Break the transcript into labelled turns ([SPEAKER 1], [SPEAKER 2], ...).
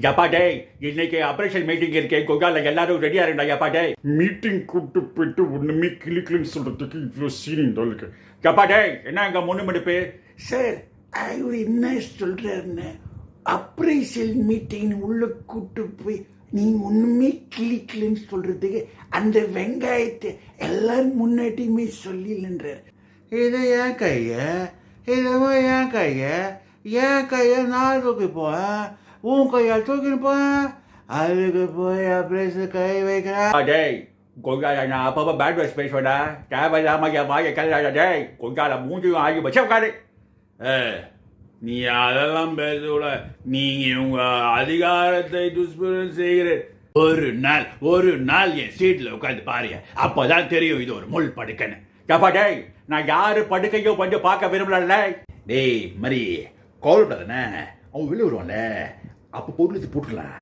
[SPEAKER 1] எப்பா டேய், இன்னைக்கு ஆபரேஷன் மீட்டிங் இருக்கேன், கொங்கால எல்லாரும் ரெடியா இருந்தா. எப்பா டேய்,
[SPEAKER 2] மீட்டிங் கூப்பிட்டு போயிட்டு ஒண்ணுமே கிளிக்கலன்னு சொல்றதுக்கு இவ்வளோ சீனிங் இருக்கு.
[SPEAKER 1] எப்பா டேய், என்ன இங்க முன்னுமெடுப்பு?
[SPEAKER 3] சார் அவர் என்ன சொல்றாருன்னு அப்ரைசல் மீட்டிங் உள்ள கூட்டு போய் நீங்க ஒண்ணுமே கிளிக்கலன்னு சொல்றதுக்கு அந்த வெங்காயத்தை எல்லாரும் முன்னாடியுமே சொல்லிலன்றார்.
[SPEAKER 4] இது என் கைய, இதுவோ என் கைய, என் கைய நான் தூக்கி போவேன், உன் கையா தூக்கின்னு போவேன், அதுக்கு போய் அப்படியே கை வைக்கிறேன்.
[SPEAKER 1] எப்பா டேய், கொங்கால நான் அப்பப்போ பேட் வாய்ஸ் பேசுவேடா. தேவையில்லாம என் வாயை கல்லாடா. டேய், கொங்கால மூஞ்சியும் ஆகி வச்சு உட்காரு.
[SPEAKER 2] நீ அதெல்லாம் பேசல, நீங்க உங்க அதிகாரத்தை துஷ்பிரயோகம் செய்கிற.
[SPEAKER 1] ஒரு நாள் என் சீட்ல உட்காந்து பாருங்க, அப்பதான் தெரியும் இது ஒரு முள் படுக்கைன்னு. எப்பா டேய், நான் யாரு படுக்கையோ கொஞ்சம் பார்க்க விரும்பல. டேய் மரி, கோவப்படாதானே, அவன் வெளியே வருவான்ல, அப்போ பொருள் போட்டுக்கலாம்.